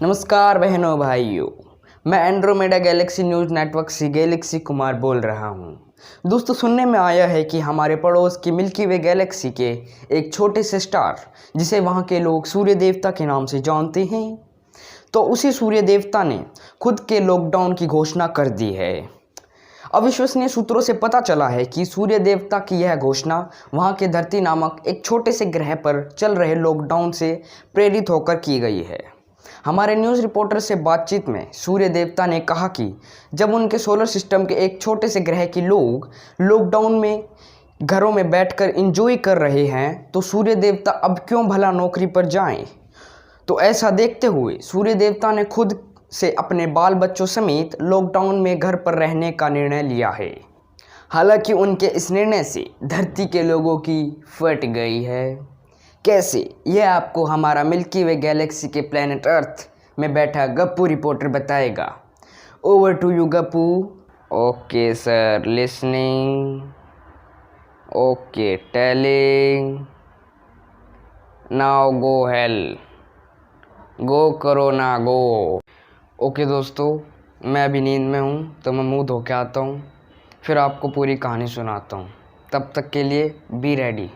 नमस्कार बहनों भाइयों, मैं एंड्रोमेडा गैलेक्सी न्यूज़ नेटवर्क से गैलेक्सी कुमार बोल रहा हूं। दोस्तों, सुनने में आया है कि हमारे पड़ोस की मिल्की वे गैलेक्सी के एक छोटे से स्टार, जिसे वहां के लोग सूर्य देवता के नाम से जानते हैं, तो उसी सूर्य देवता ने खुद के लॉकडाउन की घोषणा कर दी है। अविश्वसनीय सूत्रों से पता चला है कि सूर्य देवता की यह घोषणा वहां के धरती नामक एक छोटे से ग्रह पर चल रहे लॉकडाउन से प्रेरित होकर की गई है। हमारे न्यूज़ रिपोर्टर से बातचीत में सूर्य देवता ने कहा कि जब उनके सोलर सिस्टम के एक छोटे से ग्रह के लोग लॉकडाउन में घरों में बैठकर एंजॉय कर रहे हैं, तो सूर्य देवता अब क्यों भला नौकरी पर जाएं। तो ऐसा देखते हुए सूर्य देवता ने खुद से अपने बाल बच्चों समेत लॉकडाउन में घर पर रहने का निर्णय लिया है। हालांकि उनके इस निर्णय से धरती के लोगों की फट गई है। कैसे, यह आपको हमारा मिल्की वे गैलेक्सी के प्लेनेट अर्थ में बैठा गप्पू रिपोर्टर बताएगा। Over to you Gappu. Okay sir, listening. Okay, telling. Now go hell. Go करो ना गो। ओके दोस्तों, मैं अभी नींद में हूँ, तो मैं मुँह धो के आता हूँ, फिर आपको पूरी कहानी सुनाता हूँ। तब तक के लिए बी रेडी।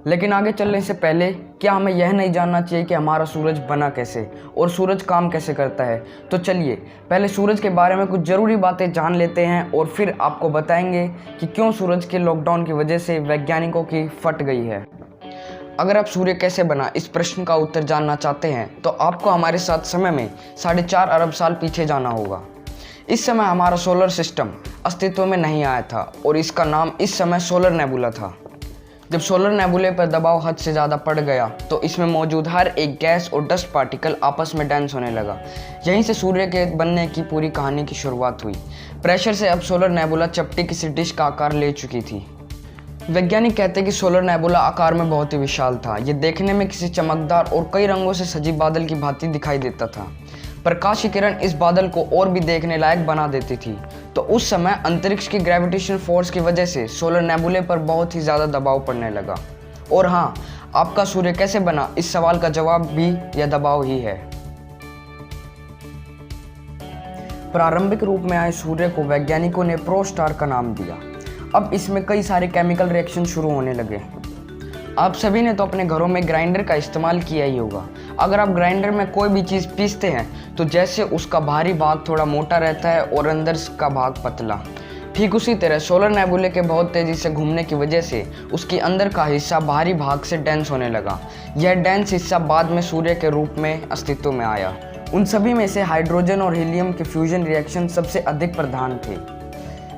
लेकिन आगे चलने से पहले क्या हमें यह नहीं जानना चाहिए कि हमारा सूरज बना कैसे और सूरज काम कैसे करता है? तो चलिए पहले सूरज के बारे में कुछ ज़रूरी बातें जान लेते हैं और फिर आपको बताएंगे कि क्यों सूरज के लॉकडाउन की वजह से वैज्ञानिकों की फट गई है। अगर आप सूर्य कैसे बना इस प्रश्न का उत्तर जानना चाहते हैं तो आपको हमारे साथ समय में 4.5 अरब साल पीछे जाना होगा। इस समय हमारा सोलर सिस्टम अस्तित्व में नहीं आया था और इसका नाम इस समय सोलर नेबुला था। जब सोलर नेबुले पर दबाव हद से ज़्यादा बढ़ गया तो इसमें मौजूद हर एक गैस और डस्ट पार्टिकल आपस में डांस होने लगा। यहीं से सूर्य के बनने की पूरी कहानी की शुरुआत हुई। प्रेशर से अब सोलर नेबुला चपटी किसी डिश का आकार ले चुकी थी। वैज्ञानिक कहते हैं कि सोलर नेबुला आकार में बहुत ही विशाल था। ये देखने में किसी चमकदार और कई रंगों से सजी बादल की भांति दिखाई देता था। प्रकाश की किरण इस बादल को और भी देखने लायक बना देती थी। तो उस समय अंतरिक्ष की ग्रेविटेशन फोर्स की वजह से सोलर नेबुले पर बहुत ही ज़्यादा दबाव पड़ने लगा। और हाँ, आपका सूर्य कैसे बना, इस सवाल का जवाब भी यह दबाव ही है। प्रारंभिक रूप में आए सूर्य को वैज्ञानिकों ने प्रोस्टार का नाम दिया। अब इसमें कई सारे केमिकल रिएक्शन शुरू होने लगे। आप सभी ने तो अपने घरों में ग्राइंडर का इस्तेमाल किया ही होगा। अगर आप ग्राइंडर में कोई भी चीज़ पीसते हैं तो जैसे उसका बाहरी भाग थोड़ा मोटा रहता है और अंदर का भाग पतला, ठीक उसी तरह सोलर नेबुले के बहुत तेज़ी से घूमने की वजह से उसके अंदर का हिस्सा बाहरी भाग से डेंस होने लगा। यह डेंस हिस्सा बाद में सूर्य के रूप में अस्तित्व में आया। उन सभी में से हाइड्रोजन और हीलियम के फ्यूजन रिएक्शन सबसे अधिक प्रधान थे।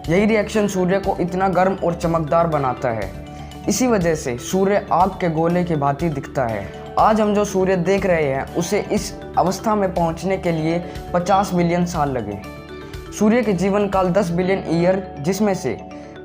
यही रिएक्शन सूर्य को इतना गर्म और चमकदार बनाता है। इसी वजह से सूर्य आग के गोले की भांति दिखता है। आज हम जो सूर्य देख रहे हैं उसे इस अवस्था में पहुंचने के लिए 50 बिलियन साल लगे। सूर्य के जीवन काल 10 बिलियन ईयर, जिसमें से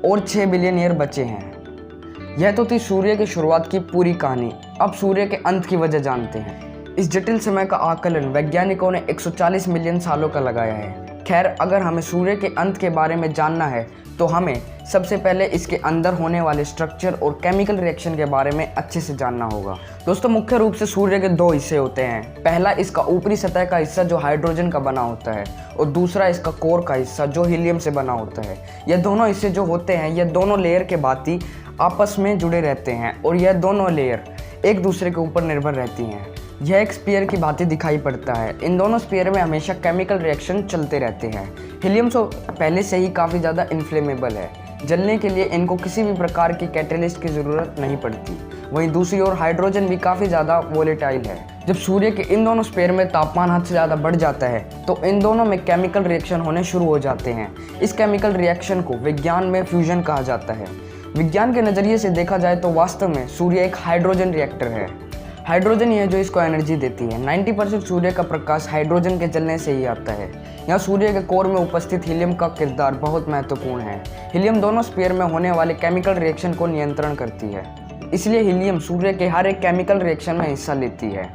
और 6 बिलियन ईयर बचे हैं। यह तो थी सूर्य की शुरुआत की पूरी कहानी। अब सूर्य के अंत की वजह जानते हैं। इस जटिल समय का आकलन वैज्ञानिकों ने 140 मिलियन सालों का लगाया है। खैर, अगर हमें सूर्य के अंत के बारे में जानना है तो हमें सबसे पहले इसके अंदर होने वाले स्ट्रक्चर और केमिकल रिएक्शन के बारे में अच्छे से जानना होगा। दोस्तों, मुख्य रूप से सूर्य के 2 हिस्से होते हैं। पहला इसका ऊपरी सतह का हिस्सा जो हाइड्रोजन का बना होता है और दूसरा इसका कोर का हिस्सा जो हीलियम से बना होता है। यह दोनों हिस्से जो होते हैं यह दोनों लेयर के भांति आपस में जुड़े रहते हैं और यह दोनों लेयर एक दूसरे के ऊपर निर्भर रहती हैं। यह एक स्पीयर की भांति दिखाई पड़ता है। इन दोनों स्पीयर में हमेशा केमिकल रिएक्शन चलते रहते हैं। हीलियम तो पहले से ही काफ़ी ज़्यादा इन्फ्लेमेबल है। जलने के लिए इनको किसी भी प्रकार की कैटेलिस्ट की ज़रूरत नहीं पड़ती। वहीं दूसरी ओर हाइड्रोजन भी काफ़ी ज़्यादा वोलेटाइल है। जब सूर्य के इन दोनों स्पीयर में तापमान हद से ज़्यादा बढ़ जाता है तो इन दोनों में केमिकल रिएक्शन होने शुरू हो जाते हैं। इस केमिकल रिएक्शन को विज्ञान में फ्यूजन कहा जाता है। विज्ञान के नज़रिए से देखा जाए तो वास्तव में सूर्य एक हाइड्रोजन रिएक्टर है। हाइड्रोजन ही है जो इसको एनर्जी देती है। 90% सूर्य का प्रकाश हाइड्रोजन के जलने से ही आता है। यहाँ सूर्य के कोर में उपस्थित हीलियम का किरदार बहुत महत्वपूर्ण है। हीलियम दोनों स्पीयर में होने वाले केमिकल रिएक्शन को नियंत्रण करती है। इसलिए हीलियम सूर्य के हर एक केमिकल रिएक्शन में हिस्सा लेती है।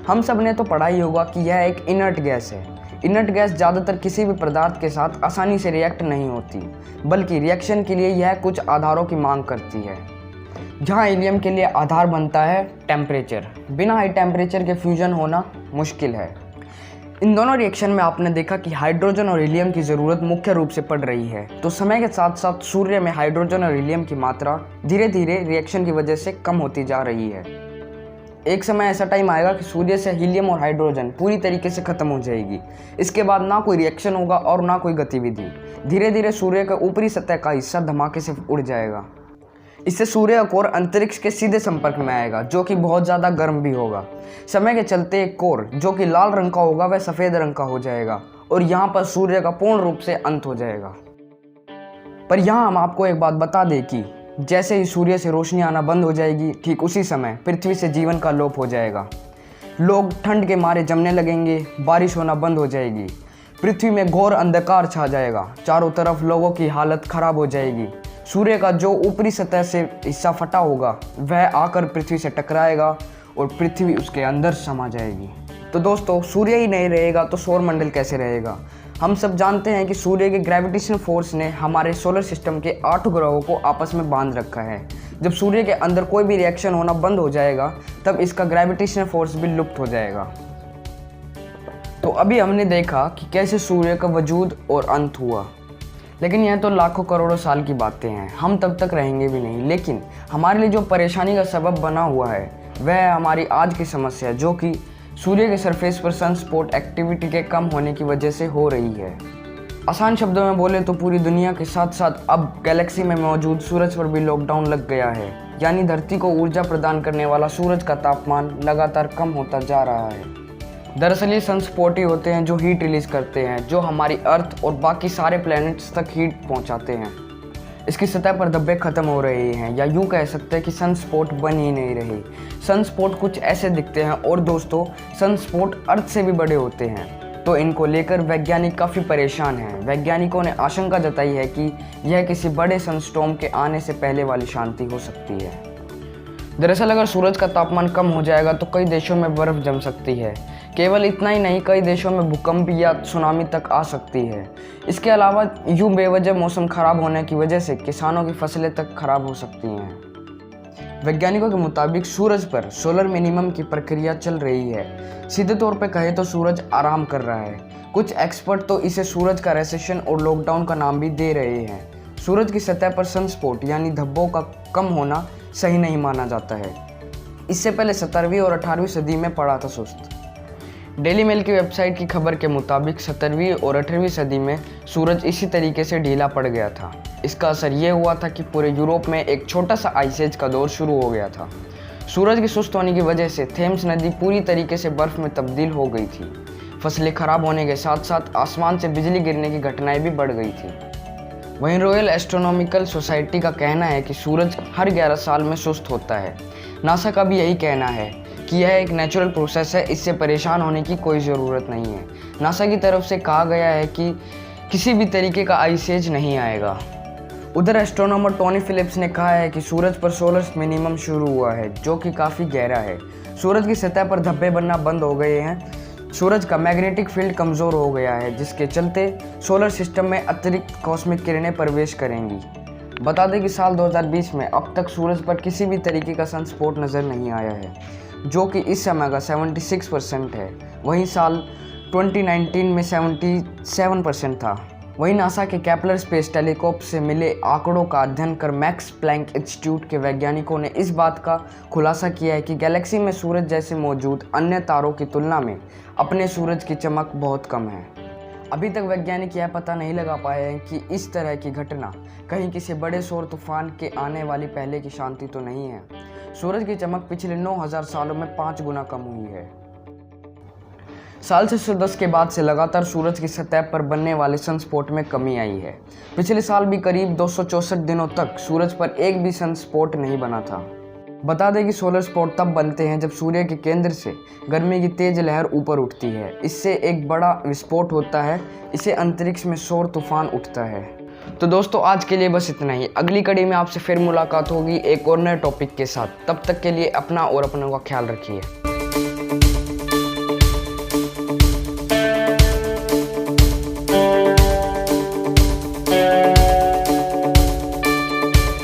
हम सब ने तो पढ़ा ही होगा कि यह एक इनर्ट गैस है। इनर्ट गैस ज़्यादातर किसी भी पदार्थ के साथ आसानी से रिएक्ट नहीं होती, बल्कि रिएक्शन के लिए यह कुछ आधारों की मांग करती है। जहाँ हीलियम के लिए आधार बनता है टेम्परेचर। बिना हाई टेम्परेचर के फ्यूजन होना मुश्किल है। इन दोनों रिएक्शन में आपने देखा कि हाइड्रोजन और हीलियम की ज़रूरत मुख्य रूप से पड़ रही है। तो समय के साथ साथ सूर्य में हाइड्रोजन और हीलियम की मात्रा धीरे धीरे रिएक्शन की वजह से कम होती जा रही है। एक समय ऐसा टाइम आएगा कि सूर्य से हीलियम और हाइड्रोजन पूरी तरीके से ख़त्म हो जाएगी। इसके बाद ना कोई रिएक्शन होगा और ना कोई गतिविधि। धीरे धीरे सूर्य का ऊपरी सतह का हिस्सा धमाके से उड़ जाएगा। इससे सूर्य का कोर अंतरिक्ष के सीधे संपर्क में आएगा, जो कि बहुत ज़्यादा गर्म भी होगा। समय के चलते एक कोर जो कि लाल रंग का होगा वह सफ़ेद रंग का हो जाएगा और यहाँ पर सूर्य का पूर्ण रूप से अंत हो जाएगा। पर यहाँ हम आपको एक बात बता दें कि जैसे ही सूर्य से रोशनी आना बंद हो जाएगी, ठीक उसी समय पृथ्वी से जीवन का लोप हो जाएगा। लोग ठंड के मारे जमने लगेंगे, बारिश होना बंद हो जाएगी, पृथ्वी में घोर अंधकार छा जाएगा, चारों तरफ लोगों की हालत खराब हो जाएगी। सूर्य का जो ऊपरी सतह से हिस्सा फटा होगा वह आकर पृथ्वी से टकराएगा और पृथ्वी उसके अंदर समा जाएगी। तो दोस्तों, सूर्य ही नहीं रहेगा तो सौरमंडल कैसे रहेगा? हम सब जानते हैं कि सूर्य के ग्रेविटेशन फोर्स ने हमारे सोलर सिस्टम के 8 ग्रहों को आपस में बांध रखा है। जब सूर्य के अंदर कोई भी रिएक्शन होना बंद हो जाएगा तब इसका ग्रेविटेशन फोर्स भी लुप्त हो जाएगा। तो अभी हमने देखा कि कैसे सूर्य का वजूद और अंत हुआ, लेकिन यह तो लाखों करोड़ों साल की बातें हैं, हम तब तक रहेंगे भी नहीं। लेकिन हमारे लिए जो परेशानी का सबब बना हुआ है वह हमारी आज की समस्या, जो कि सूर्य के सरफेस पर सनस्पॉट एक्टिविटी के कम होने की वजह से हो रही है। आसान शब्दों में बोले तो पूरी दुनिया के साथ साथ अब गैलेक्सी में मौजूद सूरज पर भी लॉकडाउन लग गया है। यानी धरती को ऊर्जा प्रदान करने वाला सूरज का तापमान लगातार कम होता जा रहा है। दरअसल ये सनस्पॉट ही होते हैं जो हीट रिलीज करते हैं, जो हमारी अर्थ और बाकी सारे प्लैनेट्स तक हीट पहुंचाते हैं। इसकी सतह पर धब्बे खत्म हो रहे हैं, या यूं कह सकते हैं कि सनस्पॉट बन ही नहीं रहे। सनस्पॉट कुछ ऐसे दिखते हैं और दोस्तों, सनस्पॉट अर्थ से भी बड़े होते हैं। तो इनको लेकर वैज्ञानिक काफ़ी परेशान हैं। वैज्ञानिकों ने आशंका जताई है कि यह किसी बड़े सनस्टॉर्म के आने से पहले वाली शांति हो सकती है। दरअसल अगर सूरज का तापमान कम हो जाएगा तो कई देशों में बर्फ़ जम सकती है। केवल इतना ही नहीं, कई देशों में भूकंप या सुनामी तक आ सकती है। इसके अलावा यूं बेवजह मौसम खराब होने की वजह से किसानों की फसलें तक खराब हो सकती हैं। वैज्ञानिकों के मुताबिक सूरज पर सोलर मिनिमम की प्रक्रिया चल रही है। सीधे तौर पर कहे तो सूरज आराम कर रहा है। कुछ एक्सपर्ट तो इसे सूरज का रेसेशन और लॉकडाउन का नाम भी दे रहे हैं। सूरज की सतह पर सनस्पॉट यानी धब्बों का कम होना सही नहीं माना जाता है। इससे पहले 17वीं और 18वीं सदी में पड़ा था सुस्त। डेली मेल की वेबसाइट की खबर के मुताबिक 17वीं और 18वीं सदी में सूरज इसी तरीके से ढीला पड़ गया था। इसका असर यह हुआ था कि पूरे यूरोप में एक छोटा सा आइस एज का दौर शुरू हो गया था। सूरज की सुस्त होने की वजह से थेम्स नदी पूरी तरीके से बर्फ़ में तब्दील हो गई थी। फसलें खराब होने के साथ साथ आसमान से बिजली गिरने की घटनाएं भी बढ़ गई थी। वहीं रॉयल एस्ट्रोनॉमिकल सोसाइटी का कहना है कि सूरज हर 11 साल में सुस्त होता है। नासा का भी यही कहना है कि यह एक नेचुरल प्रोसेस है, इससे परेशान होने की कोई ज़रूरत नहीं है। नासा की तरफ से कहा गया है कि किसी भी तरीके का आइस एज नहीं आएगा। उधर एस्ट्रोनॉमर टोनी फिलिप्स ने कहा है कि सूरज पर सोलर मिनिमम शुरू हुआ है, जो कि काफ़ी गहरा है। सूरज की सतह पर धब्बे बनना बंद हो गए हैं। सूरज का मैग्नेटिक फील्ड कमज़ोर हो गया है, जिसके चलते सोलर सिस्टम में अतिरिक्त कॉस्मिक किरणें प्रवेश करेंगी। बता दें कि साल 2020 में अब तक सूरज पर किसी भी तरीके का सनस्पॉट नज़र नहीं आया है, जो कि इस समय का 76% है। वहीं साल 2019 में 77% था। वहीं नासा के केपलर स्पेस टेलीस्कोप से मिले आंकड़ों का अध्ययन कर मैक्स प्लैंक इंस्टीट्यूट के वैज्ञानिकों ने इस बात का खुलासा किया है कि गैलेक्सी में सूरज जैसे मौजूद अन्य तारों की तुलना में अपने सूरज की चमक बहुत कम है। अभी तक वैज्ञानिक यह पता नहीं लगा पाए हैं कि इस तरह की घटना कहीं किसी बड़े सौर तूफान के आने वाली पहले की शांति तो नहीं है। सूरज की चमक पिछले 9000 सालों में 5 गुना कम हुई है। साल 610 के बाद से लगातार सूरज की सतह पर बनने वाले सनस्पॉट में कमी आई है। पिछले साल भी करीब 264 दिनों तक सूरज पर एक भी सनस्पॉट नहीं बना था। बता दें कि सोलर स्पॉट तब बनते हैं जब सूर्य के केंद्र से गर्मी की तेज लहर ऊपर उठती है। इससे एक बड़ा विस्फोट होता है, इसे अंतरिक्ष में सौर तूफान उठता है। तो दोस्तों, आज के लिए बस इतना ही। अगली कड़ी में आपसे फिर मुलाकात होगी एक और नए टॉपिक के साथ। तब तक के लिए अपना और अपनों का ख्याल रखिए।